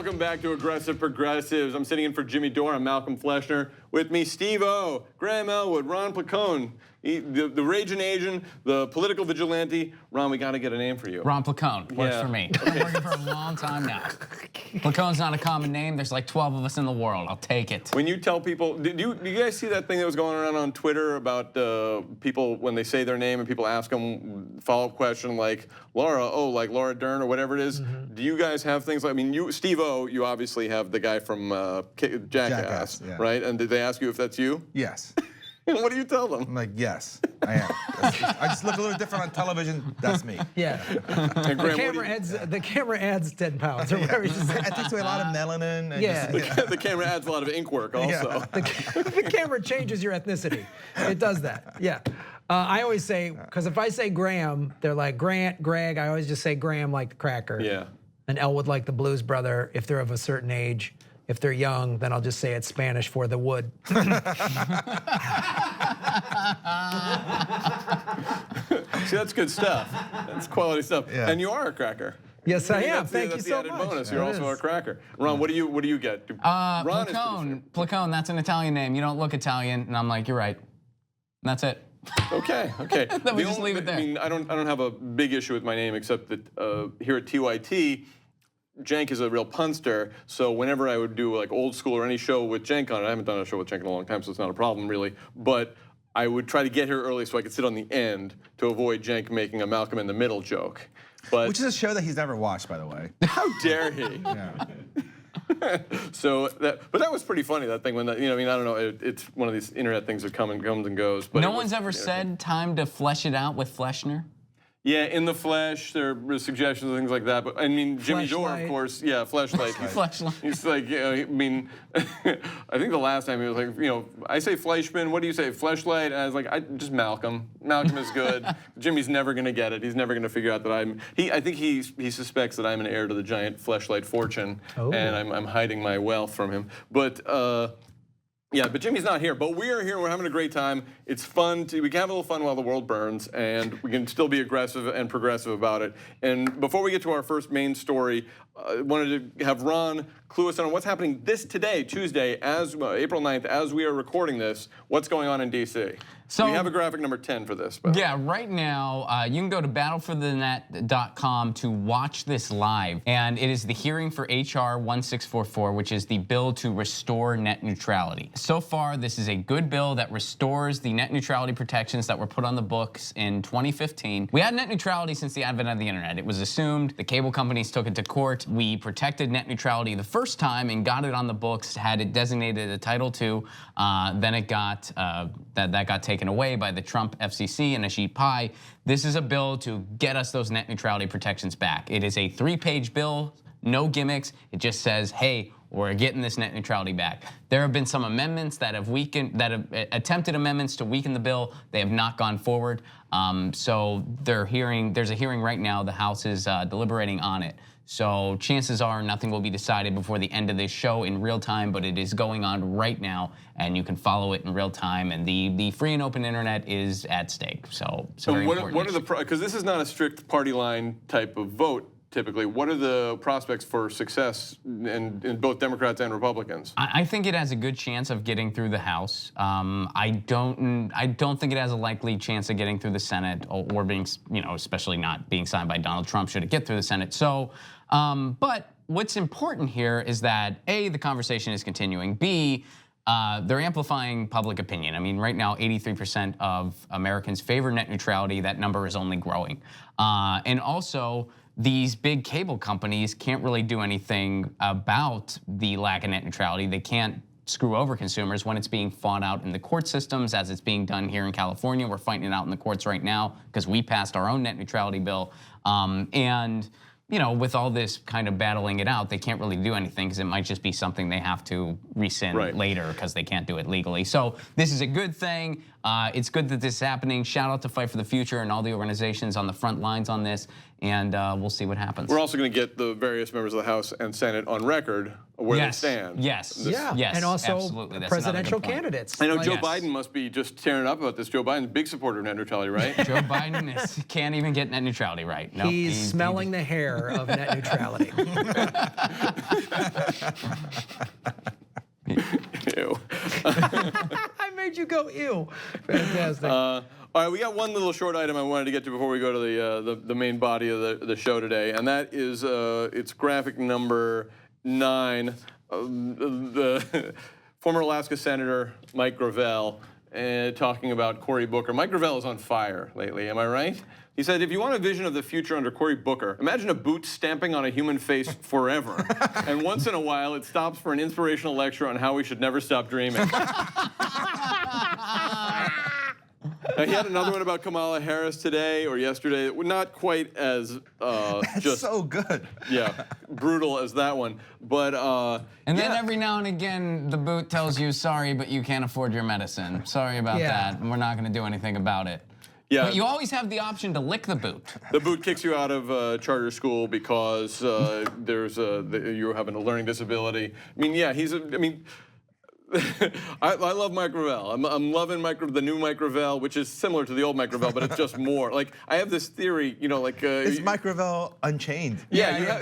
Welcome back to Aggressive Progressives. I'm sitting in for Jimmy Dore. I'm Malcolm Fleschner. With me, Steve-O, Graham Elwood, Ron Placone, the raging Asian, the political vigilante. Ron, we got to get a name for you. Ron Placone works for me. I've been working for a long time now. Placone's not a common name. There's like 12 of us in the world. I'll take it. When you tell people, do you guys see that thing that was going around on Twitter about people when they say their name and people ask them follow-up question like Laura, like Laura Dern or whatever it is? Mm-hmm. Do you guys have things like, I mean, you, Steve-O, you obviously have the guy from Jackass, yeah. Right? And did they ask you if that's you? Yes. And what do you tell them? I'm like, yes, I am. I just look a little different on television. That's me. Yeah. The camera adds 10 pounds or whatever. It takes away a lot of melanin. And yeah. The camera adds a lot of ink work also. Yeah. The camera changes your ethnicity. It does that. Yeah. I always say, because if I say Graham, they're like Grant, Greg. I always just say Graham like the cracker. Yeah. And Elwood like the Blues Brother if they're of a certain age. If they're young, then I'll just say it's Spanish for the wood. See, that's good stuff. That's quality stuff. Yeah. And you are a cracker. Yes, I am. Thank you so much. Bonus. You're also a cracker. Ron, what do you get? Ron Placone, that's an Italian name. You don't look Italian, and I'm like, you're right. That's it. Okay. Then we just leave it there. I mean, I don't have a big issue with my name except that here at TYT, Cenk is a real punster, so whenever I would do like old school or any show with Cenk on it, I haven't done a show with Cenk in a long time, so it's not a problem really, but I would try to get here early so I could sit on the end to avoid Cenk making a Malcolm in the Middle joke. But which is a show that he's never watched, by the way. How dare he? Yeah. But that was pretty funny, that thing when I mean, I don't know, it's one of these internet things that comes and goes. But no one's ever said time to flesh it out with Fleschner? Yeah, in the flesh, there were suggestions and things like that. But I mean, Jimmy Dore, of course, yeah, fleshlight. Fleshlight. He's like, I mean, I think the last time he was like, I say Fleischman, what do you say, fleshlight? And I was like, just Malcolm. Malcolm is good. Jimmy's never gonna get it. He's never gonna figure out that I think he suspects that I'm an heir to the giant fleshlight fortune, and I'm hiding my wealth from him. But. Yeah, but Jimmy's not here. But we are here. We're having a great time. It's fun. We can have a little fun while the world burns, and we can still be aggressive and progressive about it. And before we get to our first main story, I wanted to have Ron clue us on what's happening today, Tuesday, April 9th, as we are recording this. What's going on in D.C.? So we have a graphic number 10 for this. Yeah, right now, you can go to battleforthenet.com to watch this live. And it is the hearing for HR 1644, which is the bill to restore net neutrality. So far, this is a good bill that restores the net neutrality protections that were put on the books in 2015. We had net neutrality since the advent of the internet. It was assumed, the cable companies took it to court. We protected net neutrality the first time and got it on the books, had it designated a Title II. Then it got, that got taken away by the Trump FCC and Ajit Pai. This is a bill to get us those net neutrality protections back. It is a 3-page bill, no gimmicks. It just says, hey, we're getting this net neutrality back. There have been some amendments that have attempted amendments to weaken the bill. They have not gone forward. So there's a hearing right now. The House is deliberating on it. So chances are nothing will be decided before the end of this show in real time, but it is going on right now, and you can follow it in real time. And the free and open internet is at stake. So what are the because this is not a strict party line type of vote. Typically, what are the prospects for success in both Democrats and Republicans? I think it has a good chance of getting through the House. I don't think it has a likely chance of getting through the Senate or being, especially not being signed by Donald Trump should it get through the Senate. So, but what's important here is that A, the conversation is continuing. B, they're amplifying public opinion. I mean, right now, 83% of Americans favor net neutrality. That number is only growing. And also, these big cable companies can't really do anything about the lack of net neutrality. They can't screw over consumers when it's being fought out in the court systems, as it's being done here in California. We're fighting it out in the courts right now because we passed our own net neutrality bill. And with all this kind of battling it out, they can't really do anything because it might just be something they have to rescind later because they can't do it legally. So this is a good thing. It's good that this is happening. Shout out to Fight for the Future and all the organizations on the front lines on this, and we'll see what happens. We're also going to get the various members of the House and Senate on record where they Yes. stand. Yes. Yeah, Yes. and also absolutely. That's presidential another good point. candidates. I know Like, Joe Yes. Biden must be just tearing up about this. Joe Biden's a big supporter of net neutrality, right? Joe Biden can't even get net neutrality right. No, he's smelling the hair of net neutrality. Ew. I made you go ew. Fantastic. All right, we got one little short item I wanted to get to before we go to the main body of the show today, and that is it's graphic number 9. The former Alaska Senator Mike Gravel talking about Cory Booker. Mike Gravel is on fire lately, am I right? He said, if you want a vision of the future under Cory Booker, imagine a boot stamping on a human face forever. And once in a while, it stops for an inspirational lecture on how we should never stop dreaming. He had another one about Kamala Harris today or yesterday. Not quite as That's so good. yeah, brutal as that one. But And then yeah. every now and again, the boot tells you, sorry, but you can't afford your medicine. Sorry about Yeah. that. We're not going to do anything about it. Yeah. But you always have the option to lick the boot. The boot kicks you out of charter school because you're having a learning disability. I mean, yeah, I love Mike Gravel. I'm loving the new Mike Gravel, which is similar to the old Mike Gravel, but it's just more. Like, I have this theory, like... It's Mike Gravel Unchained. Yeah,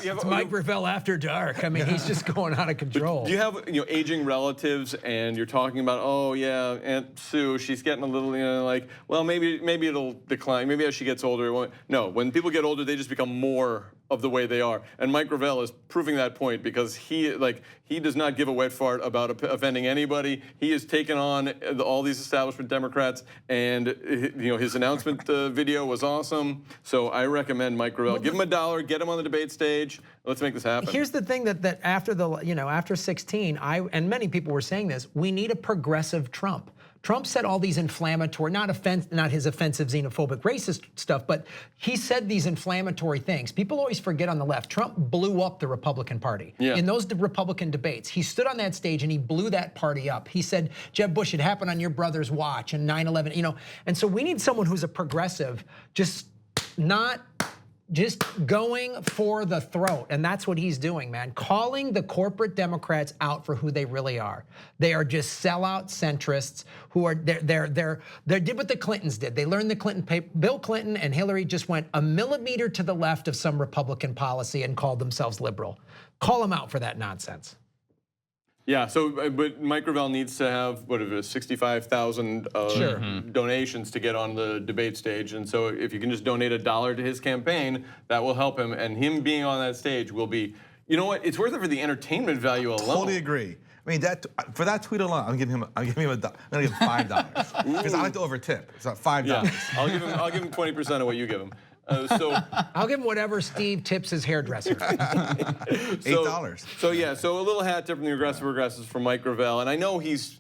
It's Mike Gravel after dark. I mean, he's just going out of control. Do you have aging relatives and you're talking about, oh yeah, Aunt Sue, she's getting a little, well, maybe it'll decline. Maybe as she gets older, it won't. No, when people get older, they just become more of the way they are. And Mike Gravel is proving that point because he does not give a wet fart about offending anybody. He has taken on all these establishment Democrats, and his announcement video was awesome. So I recommend Mike Gravel. Give him $1, get him on the debate stage. Let's make this happen. Here's the thing that after 16, and many people were saying this, we need a progressive Trump. Trump said all these inflammatory, not his offensive, xenophobic, racist stuff, but he said these inflammatory things. People always forget on the left, Trump blew up the Republican Party. Yeah. In those Republican debates, he stood on that stage and he blew that party up. He said, Jeb Bush, it happened on your brother's watch, and 9/11, And so we need someone who's a progressive, just going for the throat, and that's what he's doing, man. Calling the corporate Democrats out for who they really are. They are just sellout centrists who are they did what the Clintons did. They learned the Clinton paper. Bill Clinton and Hillary just went a millimeter to the left of some Republican policy and called themselves liberal. Call them out for that nonsense. Yeah, but Mike Gravel needs to have, 65,000 donations to get on the debate stage. And so if you can just donate $1 to his campaign, that will help him. And him being on that stage will be, you know what, it's worth it for the entertainment value alone. Totally agree. I mean, for that tweet alone, I'm gonna give him $5 because I like to overtip. It's not $5. Yeah, I'll give him 20% of what you give him. I'll give him whatever Steve tips his hairdresser. $8. So a little hat tip from the aggressive progressives from Mike Gravel, and I know he's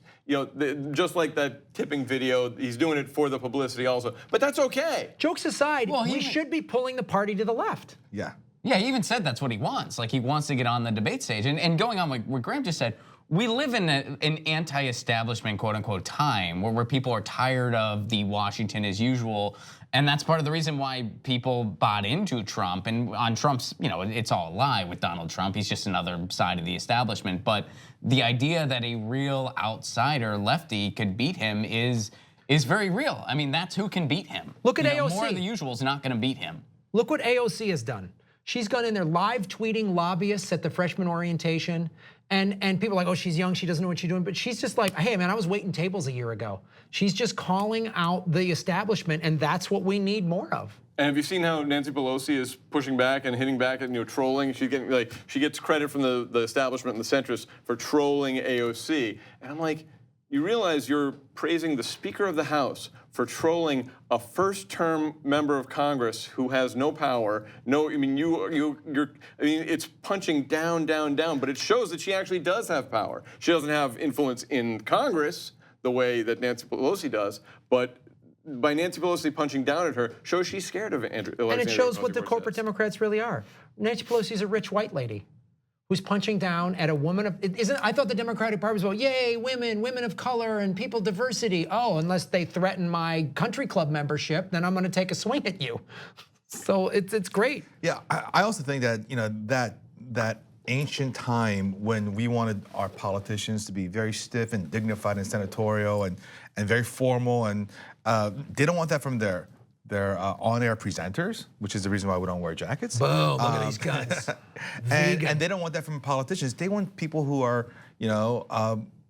just like that tipping video, he's doing it for the publicity also, but that's okay. Jokes aside, Well, we should be pulling the party to the left. Yeah. Yeah, he even said that's what he wants. Like, he wants to get on the debate stage. And going on what Graham just said, we live in an anti-establishment, quote unquote, time where people are tired of the Washington as usual. And that's part of the reason why people bought into Trump. And on Trump's, it's all a lie with Donald Trump. He's just another side of the establishment. But the idea that a real outsider lefty could beat him is very real. I mean, that's who can beat him. Look at AOC. More of the usual is not going to beat him. Look what AOC has done. She's gone in there live tweeting lobbyists at the freshman orientation. And people are like, oh, she's young, she doesn't know what she's doing. But she's just like, hey, man, I was waiting tables a year ago. She's just calling out the establishment, and that's what we need more of. And have you seen how Nancy Pelosi is pushing back and hitting back and trolling? She's getting she gets credit from the establishment and the centrists for trolling AOC. And I'm like, you realize you're praising the Speaker of the House for trolling a first-term member of Congress who has no power. It's punching down, down, down, but it shows that she actually does have power. She doesn't have influence in Congress the way that Nancy Pelosi does, but by Nancy Pelosi punching down at her shows she's scared of Alexandria And it shows what the Ocasio-Cortez. corporate Democrats really are. Nancy Pelosi's a rich white lady who's punching down at a woman of, I thought the Democratic Party was, well, yay, women of color and people diversity. Oh, unless they threaten my country club membership, then I'm gonna take a swing at you. So it's great. Yeah, I also think that, that ancient time when we wanted our politicians to be very stiff and dignified and senatorial and very formal, and they don't want that from their on-air presenters, which is the reason why we don't wear jackets. Boom, look at these guns. And they don't want that from politicians. They want people who are,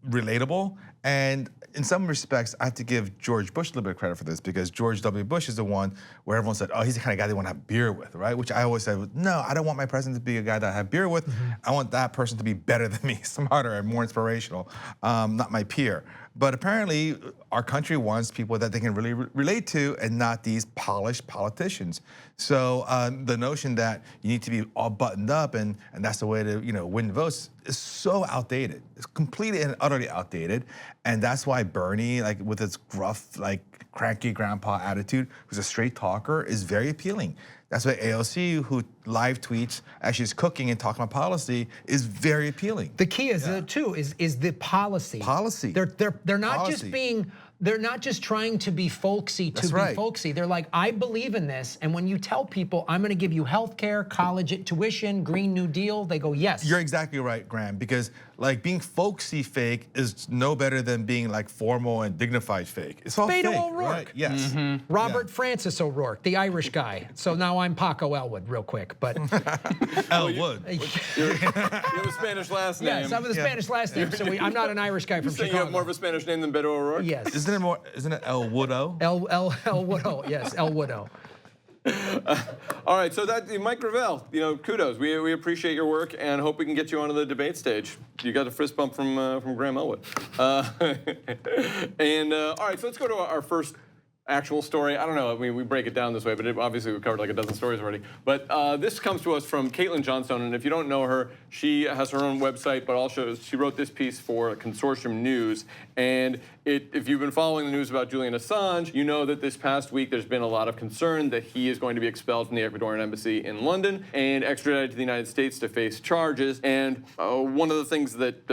relatable. And in some respects, I have to give George Bush a little bit of credit for this, because George W. Bush is the one where everyone said, oh, he's the kind of guy they want to have beer with, right? Which I always said, no, I don't want my president to be a guy that I have beer with. I want that person to be better than me, smarter and more inspirational, not my peer. But apparently, our country wants people that they can really relate to, and not these polished politicians. So the notion that you need to be all buttoned up and that's the way to win votes is so outdated. It's completely and utterly outdated, and that's why Bernie, like with his gruff, like cranky grandpa attitude, who's a straight talker, is very appealing. That's why AOC, who live tweets as she's cooking and talking about policy, is very appealing. The key is too is the policy. Policy. They're not Policy. just being. They're not just trying to be folksy to be folksy. They're like, I believe in this, and when you tell people, I'm going to give you health care, college tuition, Green New Deal, they go, yes. You're exactly right, Graham, because like being folksy fake is no better than being like formal and dignified fake. It's all Beto fake, O'Rourke. right? Yes. Robert Francis O'Rourke, the Irish guy. So now I'm Paco Elwood, real quick, but Elwood. You have a Spanish last name. yes, I'm the Spanish last name, so I'm not an Irish guy from So you Chicago. have more of a Spanish name than Beto O'Rourke? Yes. Isn't it Elwoodo? Elwoodo, yes, Elwoodo. All right, so Mike Gravel, kudos. We appreciate your work and hope we can get you onto the debate stage. You got a fist bump from Graham Elwood. All right, so let's go to our first actual story. I don't know, we break it down this way, but obviously we've covered like a dozen stories already. But this comes to us from Caitlin Johnstone, and if you don't know her, she has her own website, but also she wrote this piece for Consortium News. And if you've been following the news about Julian Assange, you know that this past week there's been a lot of concern that he is going to be expelled from the Ecuadorian embassy in London and extradited to the United States to face charges. And one of the things that,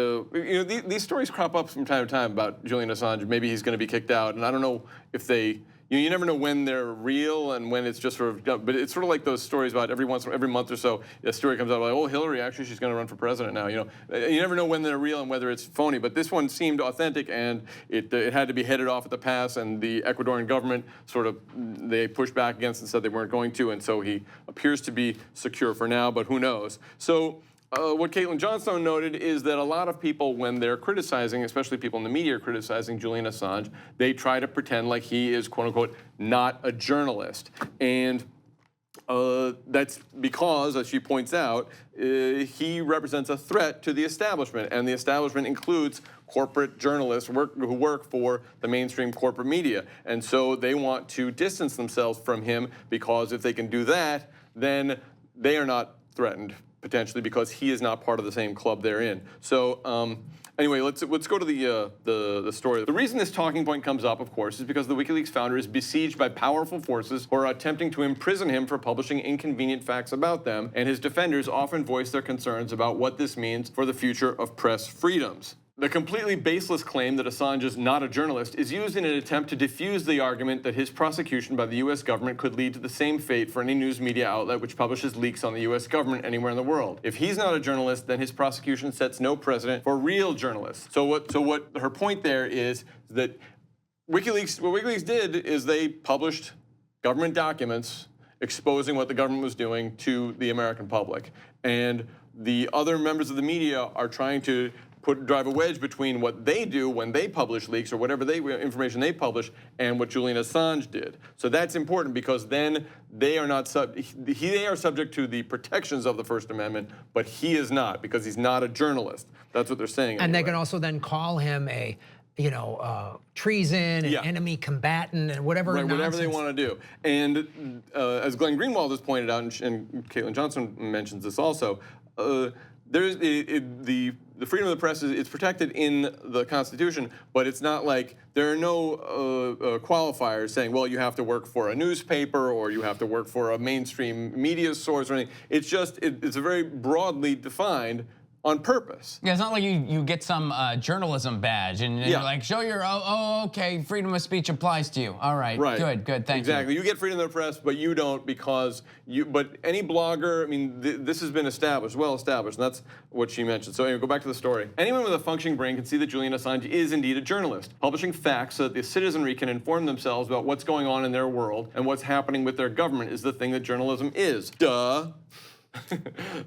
these stories crop up from time to time about Julian Assange. Maybe he's going to be kicked out, and I don't know if they, you never know when they're real and when it's just sort of, but it's sort of like those stories about every month or so, a story comes out like, oh, Hillary, actually she's going to run for president now. You never know when they're real and whether it's phony, but this one seemed authentic, and it had to be headed off at the pass, and the Ecuadorian government they pushed back against and said they weren't going to, and so he appears to be secure for now, but who knows. So what Caitlin Johnstone noted is that a lot of people, when they're criticizing, especially people in the media are criticizing Julian Assange, they try to pretend like he is, quote unquote, not a journalist. And that's because, as she points out, he represents a threat to the establishment, and the establishment includes corporate journalists who work for the mainstream corporate media. And so they want to distance themselves from him, because if they can do that, then they are not threatened, potentially, because he is not part of the same club they're in. So anyway, let's go to the story. The reason this talking point comes up, of course, is because the WikiLeaks founder is besieged by powerful forces who are attempting to imprison him for publishing inconvenient facts about them, and his defenders often voice their concerns about what this means for the future of press freedoms. The completely baseless claim that Assange is not a journalist is used in an attempt to defuse the argument that his prosecution by the US government could lead to the same fate for any news media outlet which publishes leaks on the US government anywhere in the world. If he's not a journalist, then his prosecution sets no precedent for real journalists. So what her point there is that what WikiLeaks did is they published government documents exposing what the government was doing to the American public. And the other members of the media are trying to drive a wedge between what they do when they publish leaks or whatever information they publish and what Julian Assange did. So that's important, because then they are not they are subject to the protections of the First Amendment, but he is not, because he's not a journalist. That's what they're saying. And they can also then call him a treason, an enemy combatant, and whatever nonsense. Whatever they want to do. And as Glenn Greenwald has pointed out, and Caitlin Johnson mentions this also, there's the freedom of the press is protected in the Constitution, but it's not like there are no qualifiers saying, well, you have to work for a newspaper or you have to work for a mainstream media source or anything. It's just it's a very broadly defined on purpose. Yeah, it's not like you get some journalism badge and you're like, show your, okay, freedom of speech applies to you. All right, good, thank you. Exactly, you get freedom of the press, but you don't because but any blogger, I mean, this has been established, well established, and that's what she mentioned. So anyway, go back to the story. Anyone with a functioning brain can see that Julian Assange is indeed a journalist, publishing facts so that the citizenry can inform themselves about what's going on in their world and what's happening with their government is the thing that journalism is. Duh.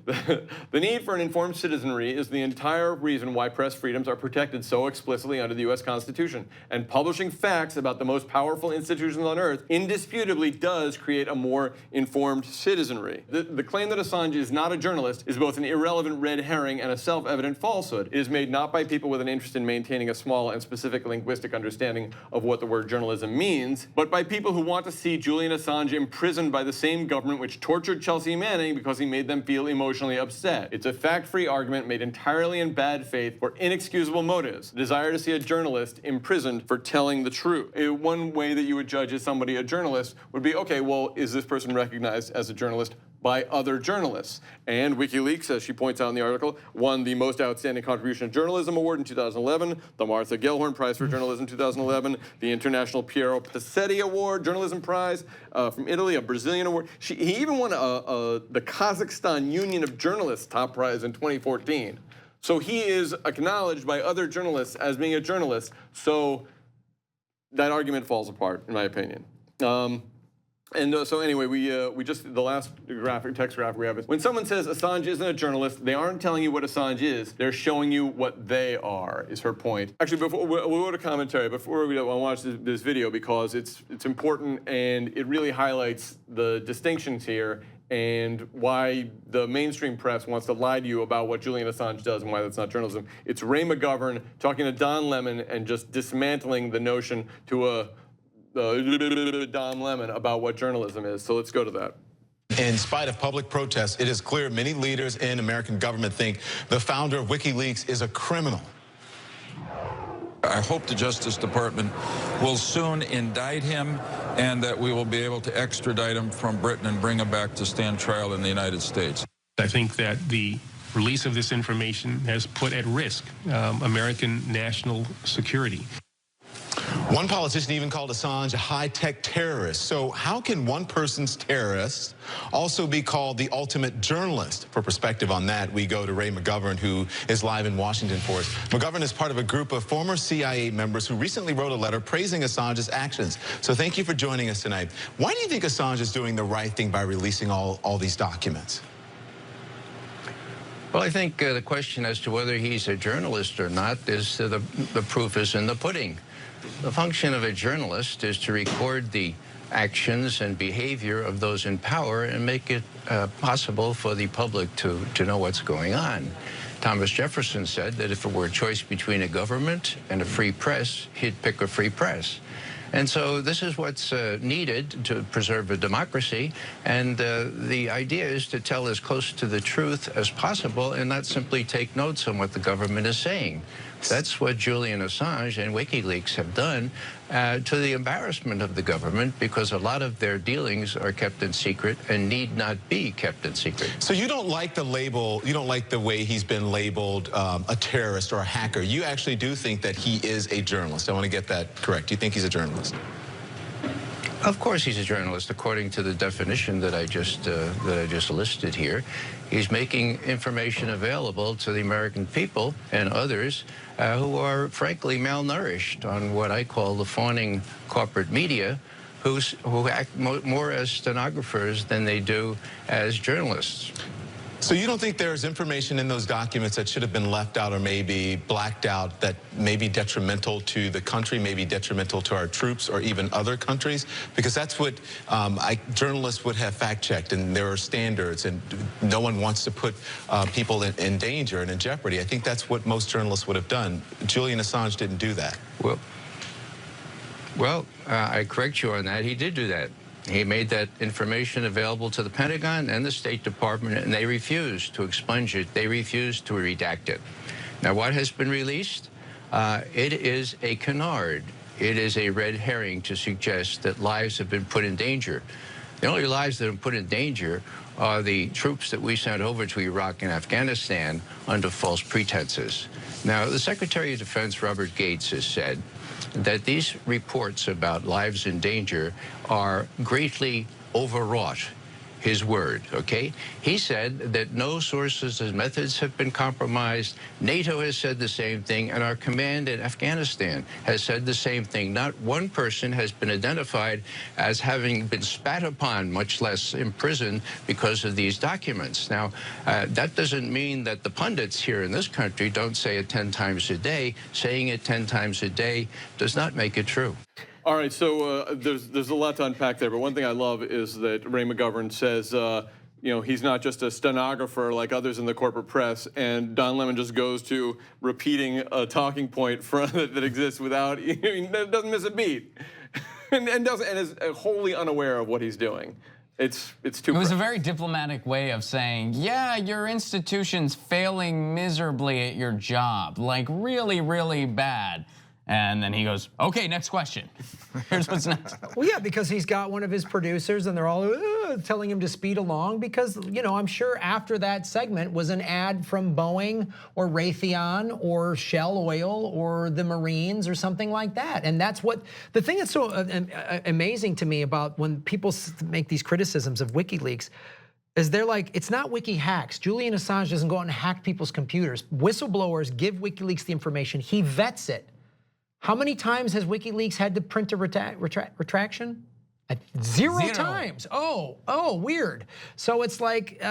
The need for an informed citizenry is the entire reason why press freedoms are protected so explicitly under the US Constitution. And publishing facts about the most powerful institutions on earth indisputably does create a more informed citizenry. The claim that Assange is not a journalist is both an irrelevant red herring and a self-evident falsehood. It is made not by people with an interest in maintaining a small and specific linguistic understanding of what the word journalism means, but by people who want to see Julian Assange imprisoned by the same government which tortured Chelsea Manning because he made them feel emotionally upset. It's a fact-free argument made entirely in bad faith for inexcusable motives. The desire to see a journalist imprisoned for telling the truth. One way that you would judge is somebody a journalist would be, okay, well, is this person recognized as a journalist by other journalists? And WikiLeaks, as she points out in the article, won the Most Outstanding Contribution to Journalism Award in 2011, the Martha Gellhorn Prize for Journalism 2011, the International Piero Passetti Award, Journalism Prize from Italy, a Brazilian award. He even won the Kazakhstan Union of Journalists top prize in 2014. So he is acknowledged by other journalists as being a journalist. So that argument falls apart, in my opinion. So anyway, we just, the last text graphic we have is, when someone says Assange isn't a journalist, they aren't telling you what Assange is, they're showing you what they are, is her point. Actually, before we'll go to commentary, before we watch this video, because it's important and it really highlights the distinctions here and why the mainstream press wants to lie to you about what Julian Assange does and why that's not journalism. It's Ray McGovern talking to Don Lemon and just dismantling the notion to Don Lemon about what journalism is. So let's go to that. In spite of public protests, it is clear many leaders in American government think the founder of WikiLeaks is a criminal. I hope the Justice Department will soon indict him and that we will be able to extradite him from Britain and bring him back to stand trial in the United States. I think that the release of this information has put at risk American national security. One politician even called Assange a high-tech terrorist. So how can one person's terrorist also be called the ultimate journalist? For perspective on that, we go to Ray McGovern, who is live in Washington for us. McGovern is part of a group of former CIA members who recently wrote a letter praising Assange's actions. So thank you for joining us tonight. Why do you think Assange is doing the right thing by releasing all these documents? Well, I think the question as to whether he's a journalist or not is the proof is in the pudding. The function of a journalist is to record the actions and behavior of those in power and make it possible for the public to know what's going on. Thomas Jefferson said that if it were a choice between a government and a free press, he'd pick a free press. And so this is what's needed to preserve a democracy. And the idea is to tell as close to the truth as possible and not simply take notes on what the government is saying. That's what Julian Assange and WikiLeaks have done to the embarrassment of the government, because a lot of their dealings are kept in secret and need not be kept in secret. So you don't like the label, you don't like the way he's been labeled a terrorist or a hacker. You actually do think that he is a journalist. I want to get that correct. You think he's a journalist? Of course he's a journalist, according to the definition that I just listed here. He's making information available to the American people and others who are, frankly, malnourished on what I call the fawning corporate media, who act more as stenographers than they do as journalists. So you don't think there's information in those documents that should have been left out or maybe blacked out that may be detrimental to the country, maybe detrimental to our troops or even other countries? Because that's what journalists would have fact-checked, and there are standards, and no one wants to put people in danger and in jeopardy. I think that's what most journalists would have done. Julian Assange didn't do that. Well, I correct you on that. He did do that. He made that information available to the Pentagon and the State Department, and they refused to expunge it. They refused to redact it. Now, what has been released? It is a canard. It is a red herring to suggest that lives have been put in danger. The only lives that have been put in danger are the troops that we sent over to Iraq and Afghanistan under false pretenses. Now, the Secretary of Defense, Robert Gates, has said that these reports about lives in danger are greatly overwrought. His word, okay? He said that no sources and methods have been compromised. NATO has said the same thing, and our command in Afghanistan has said the same thing. Not one person has been identified as having been spat upon, much less imprisoned, because of these documents. Now, that doesn't mean that the pundits here in this country don't say it 10 times a day. Saying it 10 times a day does not make it true. All right, so there's a lot to unpack there, but one thing I love is that Ray McGovern says, you know, he's not just a stenographer like others in the corporate press, and Don Lemon just goes to repeating a talking point that exists without, doesn't miss a beat, and is wholly unaware of what he's doing. It's too. It was a very diplomatic way of saying, yeah, your institution's failing miserably at your job, like really, really bad. And then he goes, okay, next question. Here's what's next. Well, yeah, because he's got one of his producers and they're all telling him to speed along because, you know, I'm sure after that segment was an ad from Boeing or Raytheon or Shell Oil or the Marines or something like that. And that's what, the thing that's so amazing to me about when people make these criticisms of WikiLeaks is they're like, it's not wiki hacks. Julian Assange doesn't go out and hack people's computers. Whistleblowers give WikiLeaks the information, he vets it. How many times has WikiLeaks had to print a retraction? Zero times. Oh, weird. So it's like,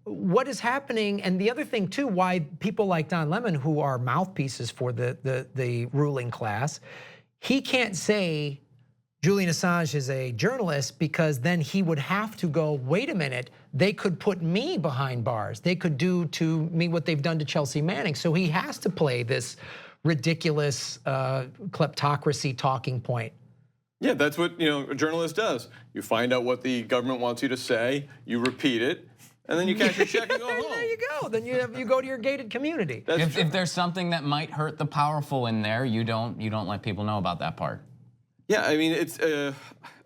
what is happening? And the other thing too, why people like Don Lemon, who are mouthpieces for the ruling class, he can't say Julian Assange is a journalist because then he would have to go, wait a minute, they could put me behind bars. They could do to me what they've done to Chelsea Manning. So he has to play this ridiculous kleptocracy talking point. Yeah, that's what a journalist does. You find out what the government wants you to say, you repeat it, and then you cash your check and go home. There you go. Then you go to your gated community. If there's something that might hurt the powerful in there, you don't let people know about that part. Yeah, I mean it's.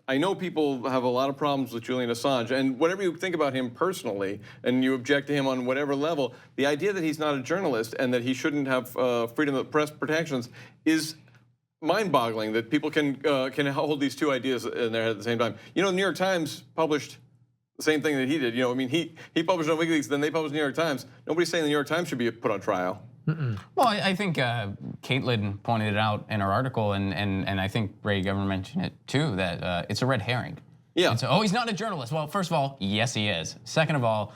I know people have a lot of problems with Julian Assange, and whatever you think about him personally, and you object to him on whatever level, the idea that he's not a journalist and that he shouldn't have freedom of press protections is mind-boggling. That people can hold these two ideas in their head at the same time. You know, the New York Times published the same thing that he did. You know, I mean, he published on WikiLeaks, then they published New York Times. Nobody's saying the New York Times should be put on trial. Well, I think Caitlin pointed it out in her article, and I think Ray McGovern mentioned it too, that it's a red herring. Yeah. Oh, he's not a journalist. Well, first of all, yes, he is. Second of all,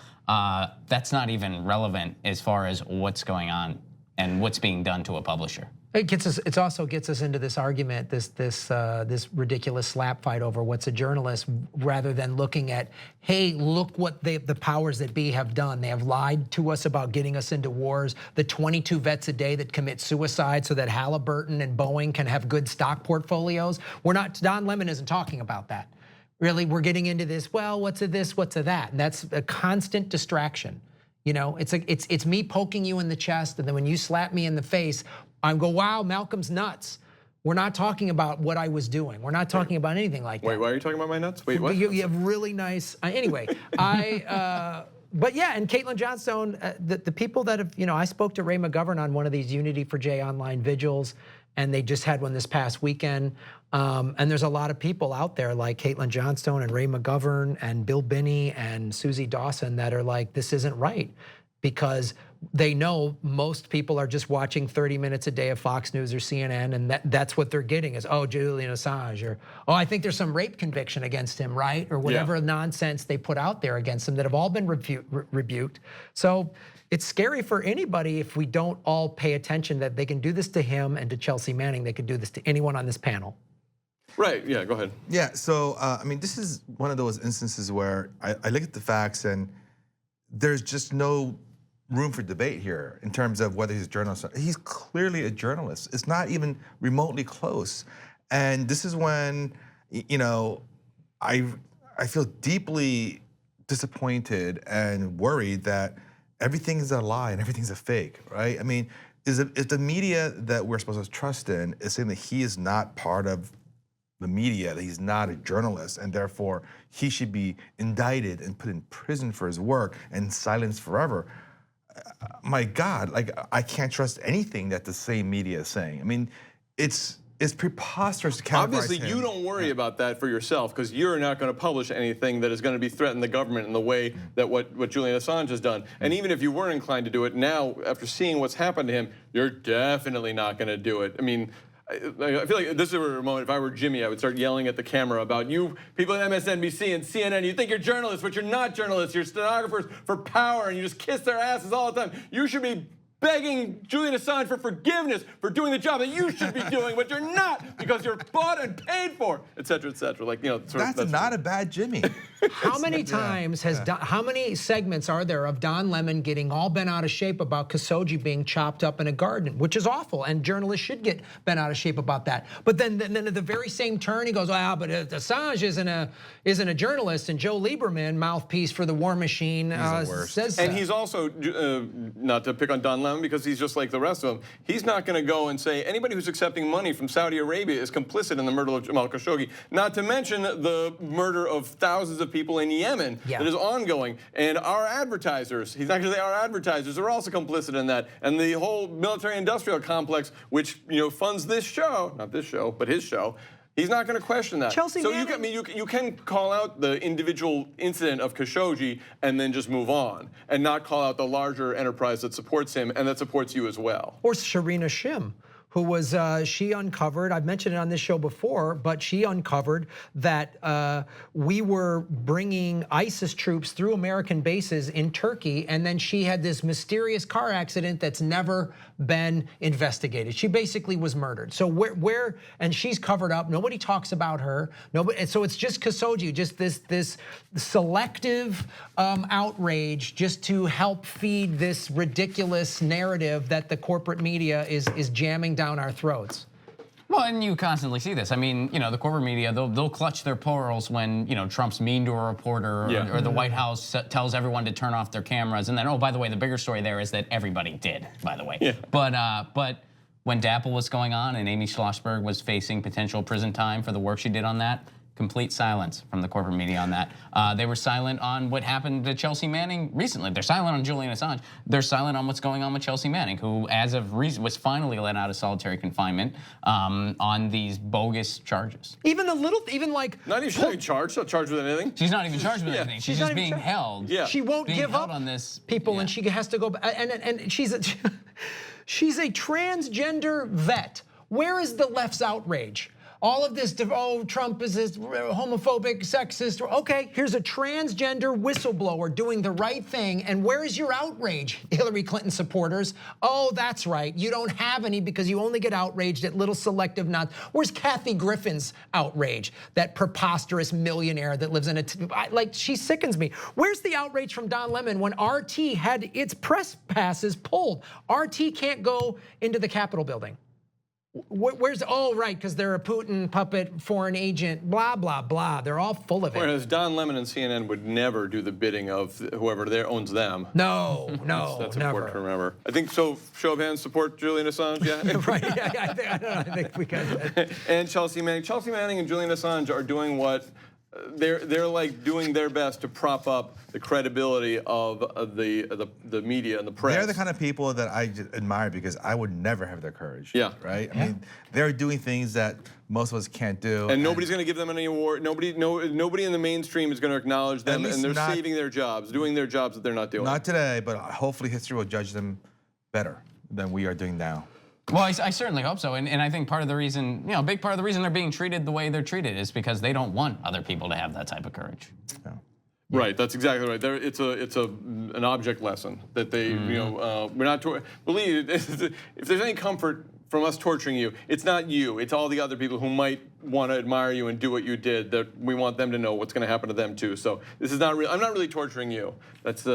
that's not even relevant as far as what's going on and what's being done to a publisher. It also gets us into this argument, this ridiculous slap fight over what's a journalist, rather than looking at, hey, look what the powers that be have done. They have lied to us about getting us into wars. The 22 vets a day that commit suicide so that Halliburton and Boeing can have good stock portfolios. Don Lemon isn't talking about that. Really, we're getting into this, well, what's a this, what's a that? And that's a constant distraction. You know, it's me poking you in the chest, and then when you slap me in the face, I go, wow, Malcolm's nuts. We're not talking about what I was doing. We're not talking about anything like that. Wait, why are you talking about my nuts? Wait, what? You have really nice, anyway, but yeah, and Caitlin Johnstone, the people that have, I spoke to Ray McGovern on one of these Unity for Jay online vigils, and they just had one this past weekend. And there's a lot of people out there like Caitlin Johnstone and Ray McGovern and Bill Binney and Susie Dawson that are like, this isn't right. Because they know most people are just watching 30 minutes a day of Fox News or CNN, and that's what they're getting is, oh, Julian Assange, or, oh, I think there's some rape conviction against him, right? Or whatever nonsense they put out there against him that have all been rebuked. So it's scary for anybody if we don't all pay attention that they can do this to him and to Chelsea Manning. They could do this to anyone on this panel. Right, yeah, go ahead. Yeah, so, I mean, this is one of those instances where I look at the facts and there's just no room for debate here in terms of whether he's a journalist. He's clearly a journalist. It's not even remotely close. And this is when, I feel deeply disappointed and worried that everything's a lie and everything's a fake, right? I mean, is the media that we're supposed to trust in is saying that he is not part of the media that he's not a journalist, and therefore he should be indicted and put in prison for his work and silenced forever. My God, like I can't trust anything that the same media is saying. I mean, it's preposterous to categorize Obviously, him. you don't worry about that for yourself because you're not going to publish anything that is going to be threatening the government in the way that what Julian Assange has done. And even if you were inclined to do it now, after seeing what's happened to him, you're definitely not going to do it. I mean, I feel like this is a moment, if I were Jimmy, I would start yelling at the camera about you people at MSNBC and CNN. You think you're journalists, but you're not journalists. You're stenographers for power, and you just kiss their asses all the time. You should be begging Julian Assange for forgiveness for doing the job that you should be doing, but you're not because you're bought and paid for, et cetera, et cetera. Like, you know, that's not a bad Jimmy. How many times has how many segments are there of Don Lemon getting all bent out of shape about Khashoggi being chopped up in a garden, which is awful, and journalists should get bent out of shape about that. But then at the very same turn, he goes, but Assange isn't a journalist, and Joe Lieberman, mouthpiece for the war machine, says so. And he's also, not to pick on Don Lemon, because he's just like the rest of them, he's not going to go and say anybody who's accepting money from Saudi Arabia is complicit in the murder of Jamal Khashoggi, not to mention the murder of thousands of people in Yemen that is ongoing. And our advertisers, he's not going to say our advertisers are also complicit in that. And the whole military-industrial complex, which funds this show, not this show, but his show, he's not going to question that. Chelsea so Manning, you can call out the individual incident of Khashoggi and then just move on, and not call out the larger enterprise that supports him and that supports you as well. Or Sharina Shim, who was, she uncovered, I've mentioned it on this show before, but she uncovered that we were bringing ISIS troops through American bases in Turkey, and then she had this mysterious car accident that's never been investigated. She basically was murdered. So where and she's covered up, nobody talks about her, nobody, and so it's just Khashoggi, just this selective outrage just to help feed this ridiculous narrative that the corporate media is jamming down our throats. Well, and you constantly see this. I mean, the corporate media, they'll clutch their pearls when, Trump's mean to a reporter or the White House tells everyone to turn off their cameras. And then, oh, by the way, the bigger story there is that everybody did, by the way. Yeah. But when DAPL was going on and Amy Schlossberg was facing potential prison time for the work she did on that, complete silence from the corporate media on that. They were silent on what happened to Chelsea Manning recently. They're silent on Julian Assange. They're silent on what's going on with Chelsea Manning, who, as of recent, was finally let out of solitary confinement on these bogus charges. Even like not even charged. Not charged with anything. She's not even charged with anything. She's just being held. Yeah. She won't give up on this people, and she has to go. And she's a transgender vet. Where is the left's outrage? All of this, Trump is this homophobic, sexist. Okay, here's a transgender whistleblower doing the right thing. And where is your outrage, Hillary Clinton supporters? Oh, that's right. You don't have any because you only get outraged at little selective nonsense. Where's Kathy Griffin's outrage? That preposterous millionaire that lives in she sickens me. Where's the outrage from Don Lemon when RT had its press passes pulled? RT can't go into the Capitol building. Where's, right, because they're a Putin puppet foreign agent, blah, blah, blah. They're all full of it. Whereas Don Lemon and CNN would never do the bidding of whoever owns them. No, that's never. Important to remember. I think so. Show of hands, support Julian Assange, yeah? Right, I think we got that. And Chelsea Manning and Julian Assange are doing what they're like doing their best to prop up the credibility of the media and the press. They're the kind of people that I admire because I would never have their courage. Yeah. Right? I mean, they're doing things that most of us can't do. And nobody's going to give them any award. Nobody in the mainstream is going to acknowledge them, and they're saving their jobs, doing their jobs that they're not doing. Not today, but hopefully history will judge them better than we are doing now. Well, I certainly hope so, and I think part of the reason, a big part of the reason they're being treated the way they're treated is because they don't want other people to have that type of courage. Yeah. Right, that's exactly right. It's an object lesson that they, we're not believe if there's any comfort from us torturing you, it's not you, it's all the other people who might want to admire you and do what you did. That we want them to know what's going to happen to them too. So this is not real. I'm not really torturing you. That's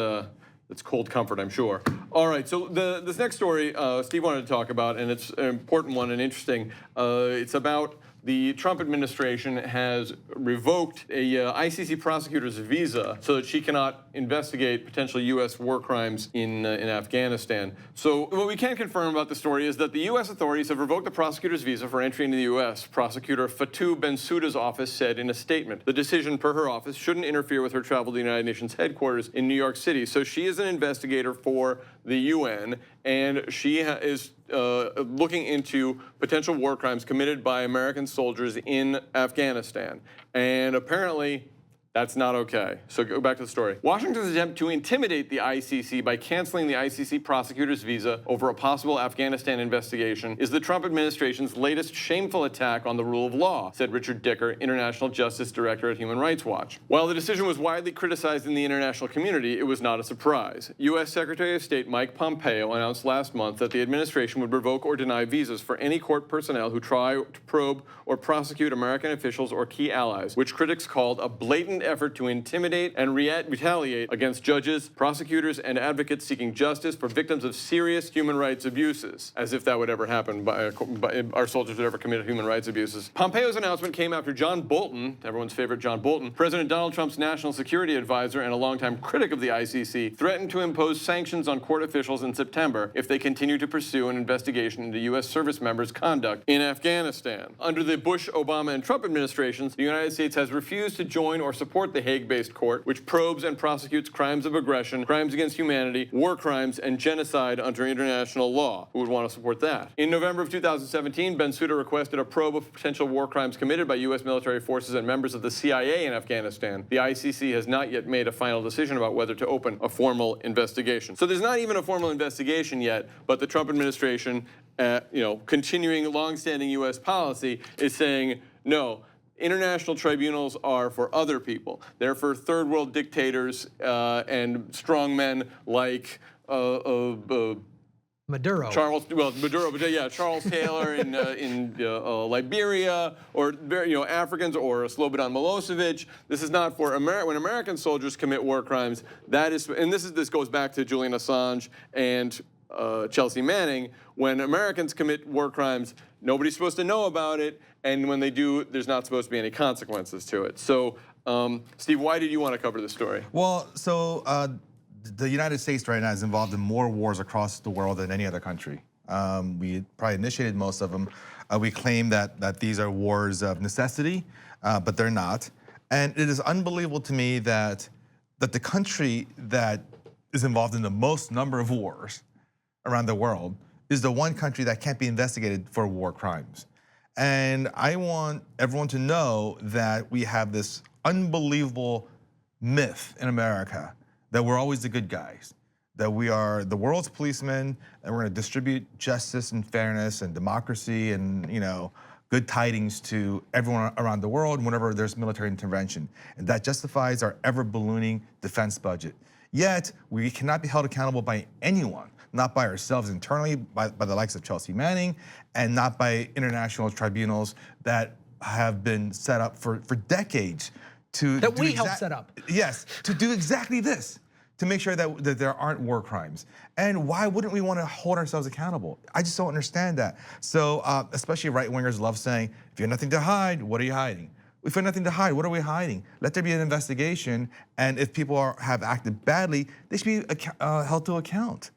cold comfort, I'm sure. All right, so this next story Steve wanted to talk about, and it's an important one and interesting. It's about the Trump administration has revoked a ICC prosecutor's visa so that she cannot investigate potential U.S. war crimes in Afghanistan. So what we can confirm about the story is that the U.S. authorities have revoked the prosecutor's visa for entry into the U.S. Prosecutor Fatou Bensouda's office said in a statement. The decision, per her office, shouldn't interfere with her travel to the United Nations headquarters in New York City. So she is an investigator for the UN, and she is looking into potential war crimes committed by American soldiers in Afghanistan. And apparently, that's not okay. So go back to the story. Washington's attempt to intimidate the ICC by canceling the ICC prosecutor's visa over a possible Afghanistan investigation is the Trump administration's latest shameful attack on the rule of law, said Richard Dicker, International Justice Director at Human Rights Watch. While the decision was widely criticized in the international community, it was not a surprise. U.S. Secretary of State Mike Pompeo announced last month that the administration would revoke or deny visas for any court personnel who try to probe or prosecute American officials or key allies, which critics called a blatant effort to intimidate and retaliate against judges, prosecutors, and advocates seeking justice for victims of serious human rights abuses, as if that would ever happen by our soldiers would ever commit human rights abuses. Pompeo's announcement came after John Bolton, everyone's favorite John Bolton, President Donald Trump's national security advisor and a longtime critic of the ICC, threatened to impose sanctions on court officials in September if they continue to pursue an investigation into U.S. service members' conduct in Afghanistan. Under the Bush, Obama, and Trump administrations, the United States has refused to join or support the Hague-based court, which probes and prosecutes crimes of aggression, crimes against humanity, war crimes, and genocide under international law. Who would want to support that? In November of 2017, Bensouda requested a probe of potential war crimes committed by U.S. military forces and members of the CIA in Afghanistan. The ICC has not yet made a final decision about whether to open a formal investigation. So there's not even a formal investigation yet, but the Trump administration, continuing long-standing U.S. policy, is saying, no, international tribunals are for other people. They're for third world dictators and strong men like Maduro. Charles Taylor in Liberia, or Africans, or Slobodan Milosevic. This is not for when American soldiers commit war crimes. That is, and this goes back to Julian Assange and Chelsea Manning. When Americans commit war crimes, nobody's supposed to know about it, and when they do, there's not supposed to be any consequences to it. So, Steve, why did you want to cover this story? Well, so the United States right now is involved in more wars across the world than any other country. We probably initiated most of them. We claim that these are wars of necessity, but they're not. And it is unbelievable to me that the country that is involved in the most number of wars around the world is the one country that can't be investigated for war crimes. And I want everyone to know that we have this unbelievable myth in America that we're always the good guys, that we are the world's policemen, and we're gonna distribute justice and fairness and democracy and good tidings to everyone around the world whenever there's military intervention. And that justifies our ever-ballooning defense budget. Yet, we cannot be held accountable by anyone, not by ourselves internally, by the likes of Chelsea Manning, and not by international tribunals that have been set up for decades to that we helped set up. Yes, to do exactly this, to make sure that there aren't war crimes. And why wouldn't we want to hold ourselves accountable? I just don't understand that. So, especially right-wingers love saying, if you have nothing to hide, what are you hiding? If we have nothing to hide, what are we hiding? Let there be an investigation, and if people have acted badly, they should be held to account.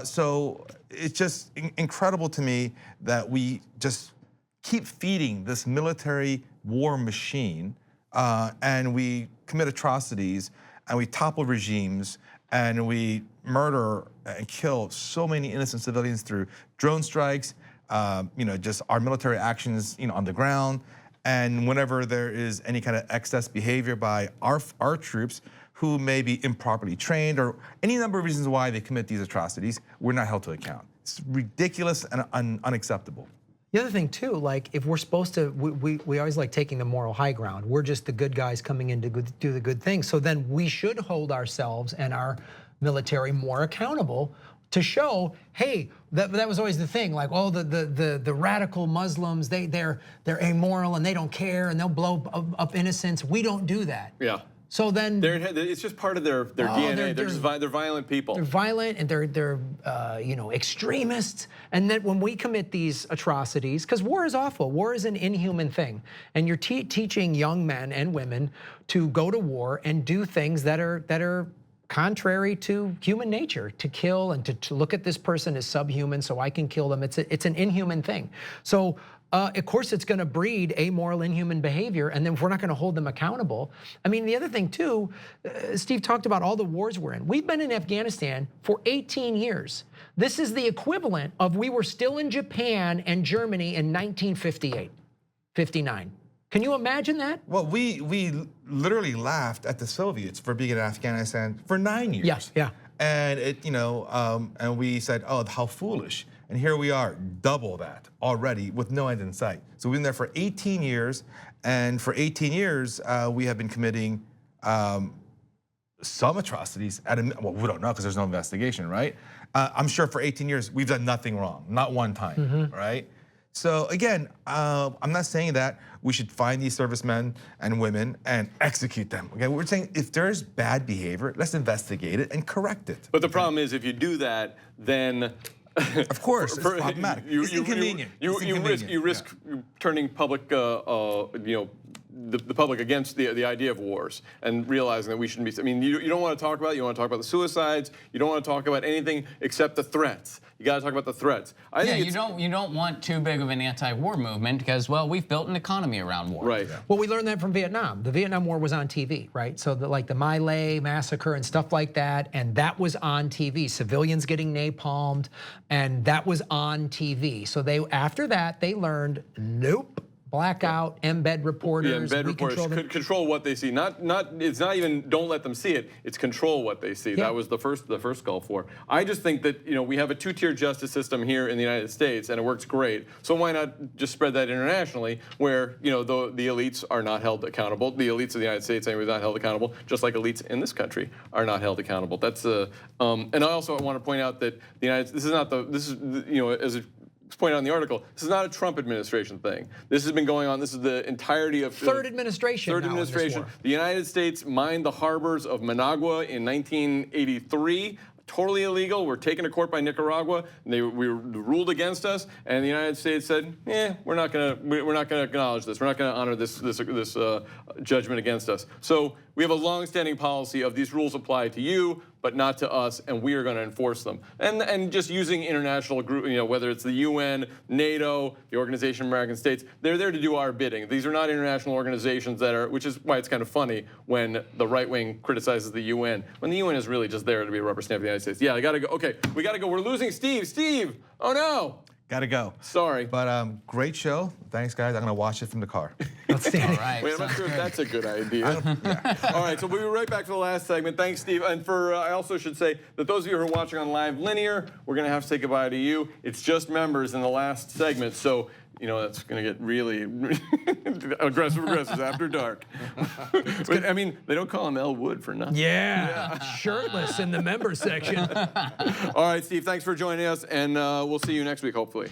So it's just incredible to me that we just keep feeding this military war machine, and we commit atrocities, and we topple regimes, and we murder and kill so many innocent civilians through drone strikes, just our military actions, on the ground. And whenever there is any kind of excess behavior by our troops who may be improperly trained or any number of reasons why they commit these atrocities, we're not held to account. It's ridiculous and unacceptable. The other thing too, like if we're supposed to, we always like taking the moral high ground. We're just the good guys coming in to do the good things. So then we should hold ourselves and our military more accountable to show, hey, that was always the thing. Like, oh, the radical Muslims, they're immoral and they don't care and they'll blow up innocents. We don't do that. Yeah. So then it's just part of their DNA. They're violent people. They're violent and they're extremists. And then when we commit these atrocities, because war is awful, war is an inhuman thing, and you're teaching young men and women to go to war and do things that are contrary to human nature, to kill and to look at this person as subhuman so I can kill them. It's an inhuman thing. So. Of course, it's going to breed amoral, inhuman behavior, and then if we're not going to hold them accountable. I mean, the other thing too, Steve talked about all the wars we're in. We've been in Afghanistan for 18 years. This is the equivalent of we were still in Japan and Germany in 1958, 59. Can you imagine that? Well, we literally laughed at the Soviets for being in Afghanistan for 9 years. Yes, yeah. And and we said, oh, how foolish. And here we are, double that already with no end in sight. So we've been there for 18 years, and for 18 years, we have been committing some atrocities. Well, we don't know because there's no investigation, right? I'm sure for 18 years, we've done nothing wrong, not one time, right? So again, I'm not saying that we should find these servicemen and women and execute them. Okay, we're saying if there's bad behavior, let's investigate it and correct it. But the problem is, if you do that, then of course, it's problematic. It's inconvenient. You risk turning public, the public against the idea of wars and realizing that we shouldn't be. I mean, you don't want to talk about it. You want to talk about the suicides. You don't want to talk about anything except the threats. You got to talk about the threats. I think you don't want too big of an anti-war movement because, well, we've built an economy around war. Right. Well, we learned that from Vietnam. The Vietnam War was on TV, right? So like the My Lai massacre and stuff like that, and that was on TV. Civilians getting napalmed, and that was on TV. So after that they learned, nope. Blackout, embed reporters. Yeah, embed reporters control what they see. It's not even don't let them see it. It's control what they see. Yeah. That was the first Gulf War. I just think that we have a two-tier justice system here in the United States, and it works great. So why not just spread that internationally, where the elites are not held accountable. The elites of the United States anyway are not held accountable, just like elites in this country are not held accountable. That's and I also want to point out that the United States, as it's pointed out in the article, this is not a Trump administration thing. This has been going on. This is the entirety of third administration. Third administration. The United States mined the harbors of Managua in 1983. Totally illegal. We're taken to court by Nicaragua. We ruled against us, and the United States said, we're not going to acknowledge this. We're not going to honor this judgment against us. So we have a long-standing policy of these rules apply to you, but not to us, and we are going to enforce them. And just using international group, whether it's the UN, NATO, the Organization of American States, they're there to do our bidding. These are not international organizations which is why it's kind of funny when the right wing criticizes the UN, when the UN is really just there to be a rubber stamp of the United States. Yeah, I gotta go. Okay, we gotta go. We're losing Steve. Steve, oh no. Gotta go. Sorry. But great show. Thanks, guys. I'm gonna watch it from the car. Outstanding. All right. Wait, I'm not sure if that's a good idea. All right, so we'll be right back for the last segment. Thanks, Steve. And I also should say that those of you who are watching on live linear, we're gonna have to say goodbye to you. It's just members in the last segment, so that's going to get really aggressive after dark. But, I mean, they don't call him Elwood for nothing. Yeah. Shirtless in the member section. All right, Steve, thanks for joining us, and we'll see you next week, hopefully.